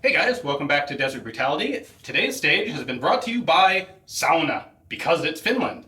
Hey guys, welcome back to Desert Brutality. Today's stage has been brought to you by sauna, because it's Finland.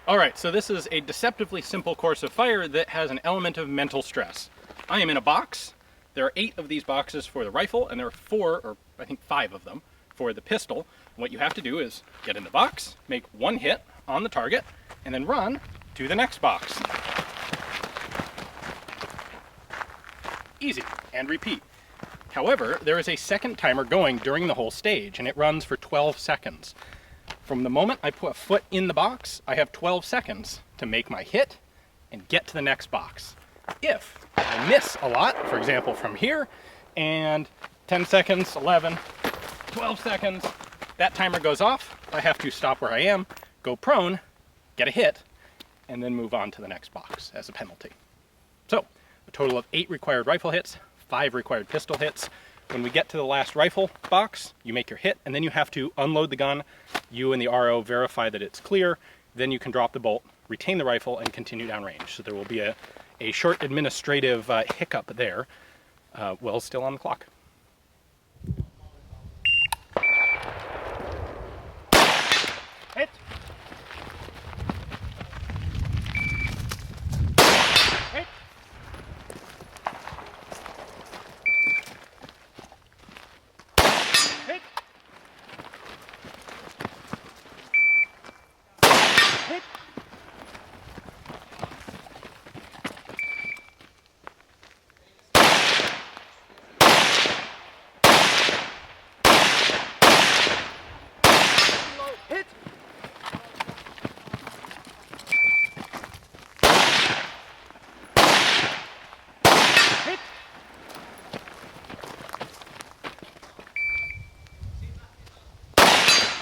Alright, so this is a deceptively simple course of fire that has an element of mental stress. I am in a box. There are 8 of these boxes for the rifle, and there are 4, or I think 5 of them, for the pistol. What you have to do is get in the box, make 1 hit on the target, and then run to the next box. Easy, and repeat. However, there is a second timer going during the whole stage, and it runs for 12 seconds. From the moment I put a foot in the box, I have 12 seconds to make my hit and get to the next box. If I miss a lot, for example from here, and 10 seconds, 11, 12 seconds, that timer goes off. I have to stop where I am, go prone, get a hit, and then move on to the next box as a penalty. So, a total of 8 required rifle hits, 5 required pistol hits. When we get to the last rifle box, you make your hit, and then you have to unload the gun. You and the RO verify that it's clear, then you can drop the bolt, retain the rifle, and continue downrange. So there will be a short administrative hiccup there, while still on the clock. Hit! Hit! Hit! Hit! Hit! Hit!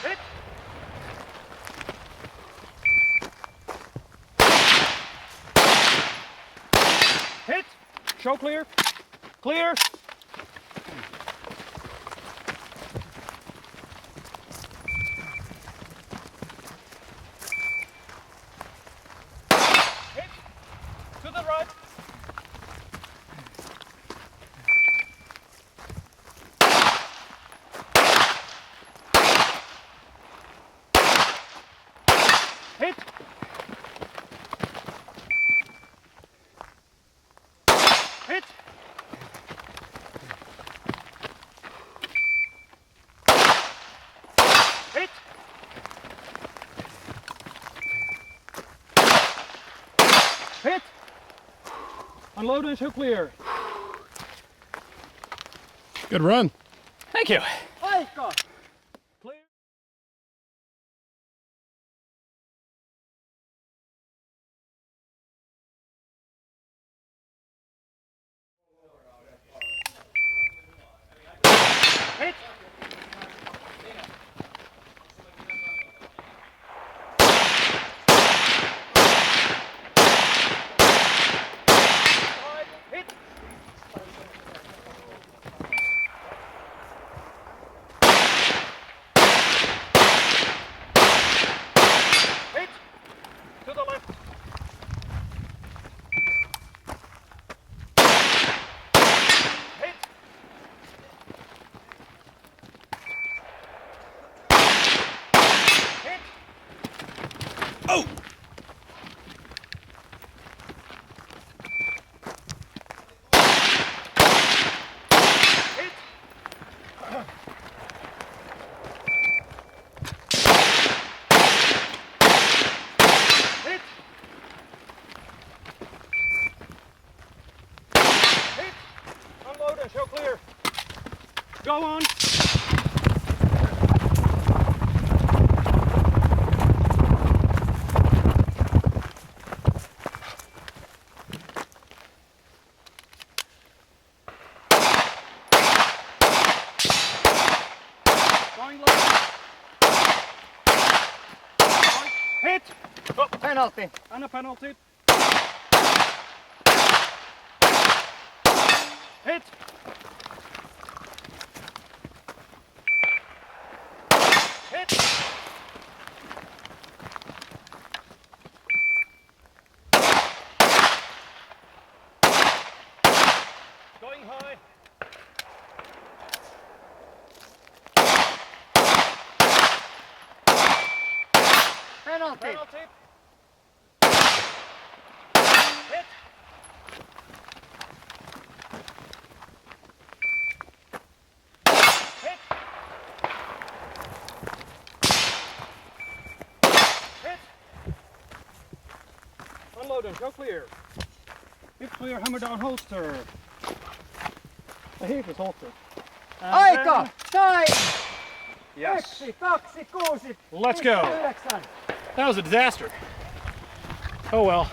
Hit! Hit! Show clear! Clear! Hit! To the right! Hit! Hit! Hit! Hit! Unload and show clear. Good run. Thank you. Aika. Clear. Hit. Hit. Hit. To the left. Hit. Hit. Oh! Hit. Hit. Hit. Unload and show clear. Go on. Going left. Hit. Oh, penalty. And a penalty. Hit. Hit. Penalty. Penalty. Hit. Hit. Hit. Unload and show clear. Hit clear, hammer down holster. Here's his holster. Aika! Time! Yes. 1, 2, 6, Let's go. 9. That was a disaster. Oh well.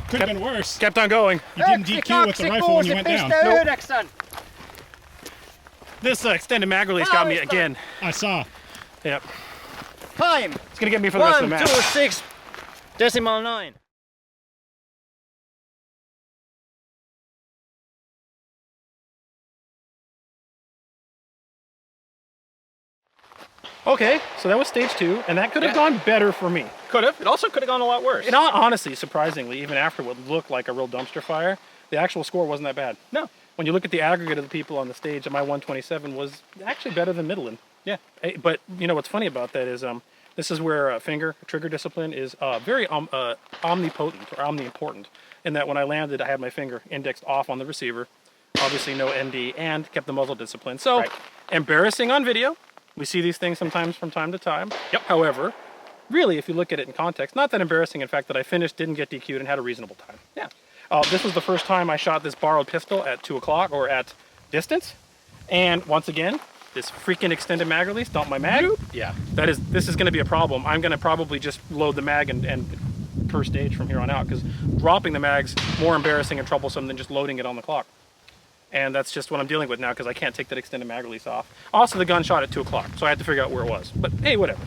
Could have been worse. Kept on going. You didn't DQ with the rifle when you went down. 9. This extended mag release got me again. I saw. Yep. Time! It's gonna get me for the rest of the 1, match. 2, 6, decimal 9. Okay, so that was stage 2, and that could have gone better for me. Could have. It also could have gone a lot worse. And honestly, surprisingly, even after what looked like a real dumpster fire, the actual score wasn't that bad. No. When you look at the aggregate of the people on the stage, my 127 was actually better than Midland. Yeah. But you know what's funny about that is this is where trigger discipline is very omnipotent or omniimportant. In that when I landed, I had my finger indexed off on the receiver, obviously no ND, and kept the muzzle discipline. So embarrassing on video. We see these things sometimes from time to time. Yep. However, really, if you look at it in context, not that embarrassing. In fact, that I finished, didn't get DQ'd, and had a reasonable time. Yeah. This was the first time I shot this borrowed pistol at 2 o'clock or at distance. And once again, this freaking extended mag release, dump my mag. Yeah. This is going to be a problem. I'm going to probably just load the mag and per stage from here on out, because dropping the mag's more embarrassing and troublesome than just loading it on the clock. And that's just what I'm dealing with now, because I can't take that extended mag release off. Also, the gun shot at 2 o'clock, so I had to figure out where it was. But hey, whatever.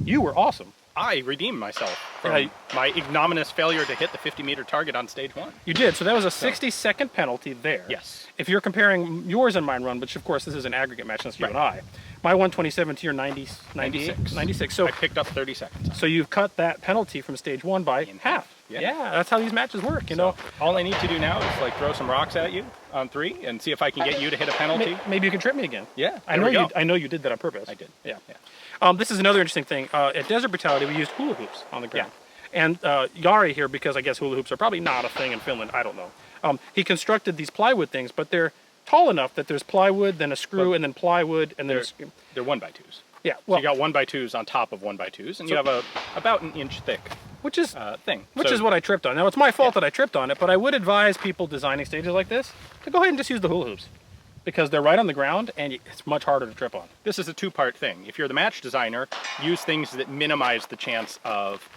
You were awesome. I redeemed myself from my ignominious failure to hit the 50-meter target on stage 1. You did, so that was a 60-second penalty there. Yes. If you're comparing yours and mine run, which of course this is an aggregate match, that's you and I. My 127 to your 96. So I picked up 30 seconds. So you've cut that penalty from stage 1 by In half. Yeah. That's how these matches work, you know. All I need to do now is like throw some rocks at you on 3 and see if I can get you to hit a penalty. Maybe you can trip me again. Yeah. I know you did that on purpose. I did. Yeah. This is another interesting thing. At Desert Brutality, we used hula hoops on the ground. And Jari here, because I guess hula hoops are probably not a thing in Finland, I don't know. He constructed these plywood things, but they're tall enough that there's plywood, then a screw, and then plywood, and there's... They're 1x2s. Yeah, well, so you got 1x2s on top of 1x2s, and you have about an inch thick which is thing. Which is what I tripped on. Now, it's my fault that I tripped on it, but I would advise people designing stages like this to go ahead and just use the hula hoops, because they're right on the ground, and it's much harder to trip on. This is a 2-part thing. If you're the match designer, use things that minimize the chance of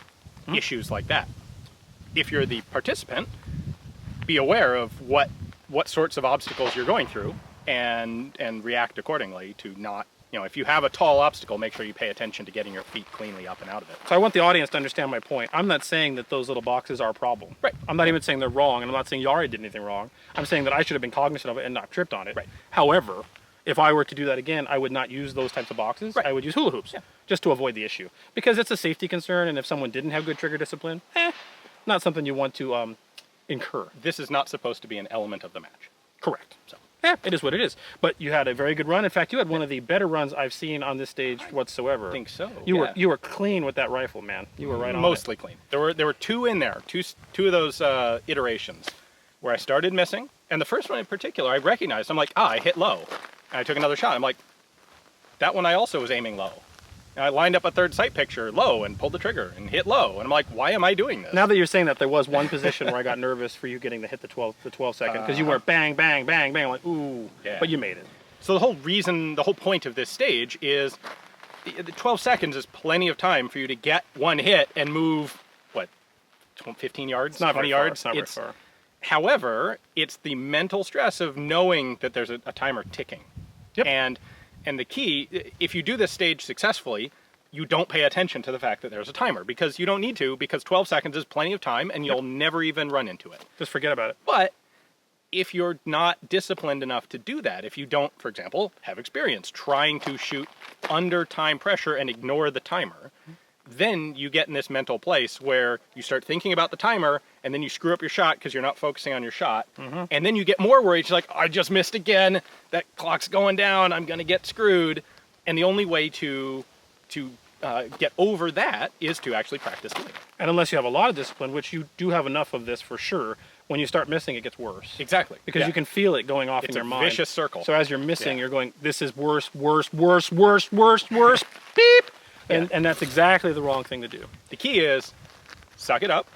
issues like that. If you're the participant, be aware of what sorts of obstacles you're going through, and react accordingly to not, if you have a tall obstacle, make sure you pay attention to getting your feet cleanly up and out of it. So I want the audience to understand my point. I'm not saying that those little boxes are a problem. Right. I'm not even saying they're wrong, and I'm not saying Jari did anything wrong. I'm saying that I should have been cognizant of it and not tripped on it. Right. However, if I were to do that again, I would not use those types of boxes. Right. I would use hula hoops, just to avoid the issue. Because it's a safety concern, and if someone didn't have good trigger discipline, not something you want to incur. This is not supposed to be an element of the match. Correct. So. Yeah, it is what it is. But you had a very good run. In fact, you had one of the better runs I've seen on this stage whatsoever. I think so. You were clean with that rifle, man. You were right on. Mostly clean. There were 2 in there, two of those iterations where I started missing, and the first one in particular I recognized. I'm like, I hit low, and I took another shot. I'm like, that one I also was aiming low. And I lined up a third sight picture low and pulled the trigger and hit low, and I'm like, why am I doing this? Now that you're saying that, there was one position where I got nervous for you getting to hit the 12 second, because you were bang, bang, bang, bang, like, ooh, but you made it. So the whole point of this stage is the 12 seconds is plenty of time for you to get one hit and move, 15 yards, it's not 20 very yards? It's not very far. However, it's the mental stress of knowing that there's a timer ticking. Yep. And the key, if you do this stage successfully, you don't pay attention to the fact that there's a timer, because you don't need to, because 12 seconds is plenty of time, and you'll never even run into it. Just forget about it. But if you're not disciplined enough to do that, if you don't, for example, have experience trying to shoot under time pressure and ignore the timer, then you get in this mental place where you start thinking about the timer, and then you screw up your shot because you're not focusing on your shot. And then you get more worried. You're like, I just missed again. That clock's going down. I'm going to get screwed. And the only way to get over that is to actually practice doing it. And unless you have a lot of discipline, which you do have enough of this for sure, when you start missing, it gets worse. Exactly. Because you can feel it going off in your mind. It's a vicious circle. So as you're missing, you're going, this is worse, worse, worse, worse, worse, worse, beep! And that's exactly the wrong thing to do. The key is, suck it up,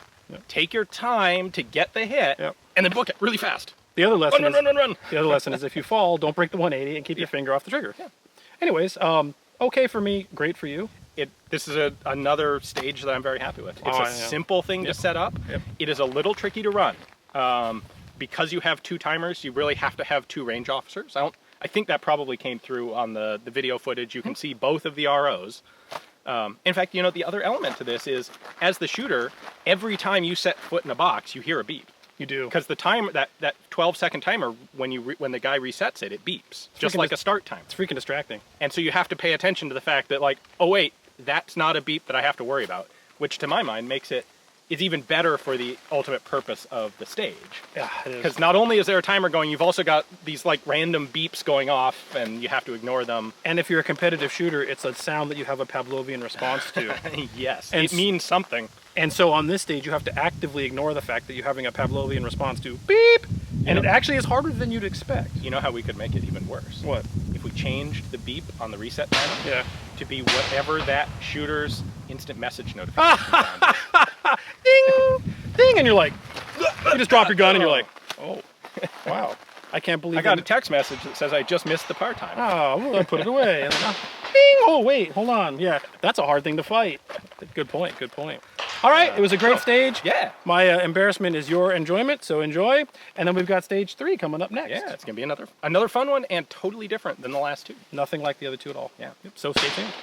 take your time to get the hit, and then book it really fast. The other lesson Run. The other lesson is if you fall, don't break the 180 and keep your finger off the trigger. Yeah. Anyways, okay for me, great for you. This is another stage that I'm very happy with. It's a simple thing to set up. It is a little tricky to run. Because you have 2 timers, you really have to have 2 range officers. I think that probably came through on the video footage. You can see both of the ROs. In fact, the other element to this is, as the shooter, every time you set foot in a box, you hear a beep. You do. Because the timer, that 12-second timer, when the guy resets it, it beeps, just like a start time. It's freaking distracting. And so you have to pay attention to the fact that, like, oh wait, that's not a beep that I have to worry about, which to my mind makes it is even better for the ultimate purpose of the stage. Yeah, it is. Because not only is there a timer going, you've also got these like random beeps going off, and you have to ignore them. And if you're a competitive shooter, it's a sound that you have a Pavlovian response to. Yes, and it means something. And so on this stage, you have to actively ignore the fact that you're having a Pavlovian response to beep, and it actually is harder than you'd expect. You know how we could make it even worse? What? If we changed the beep on the reset timer to be whatever that shooter's instant message notification sound is. Ding! Ding! And you're like, you just drop your gun and you're like, oh, wow. I can't believe I got a text message that says I just missed the par time. Oh, well, I put it away. And then, ding! Oh, wait, hold on. Yeah, that's a hard thing to fight. Good point, good point. All right, it was a great stage. Yeah. My embarrassment is your enjoyment, so enjoy. And then we've got stage 3 coming up next. Yeah, it's going to be another fun one and totally different than the last 2. Nothing like the other 2 at all. Yeah. So stay tuned.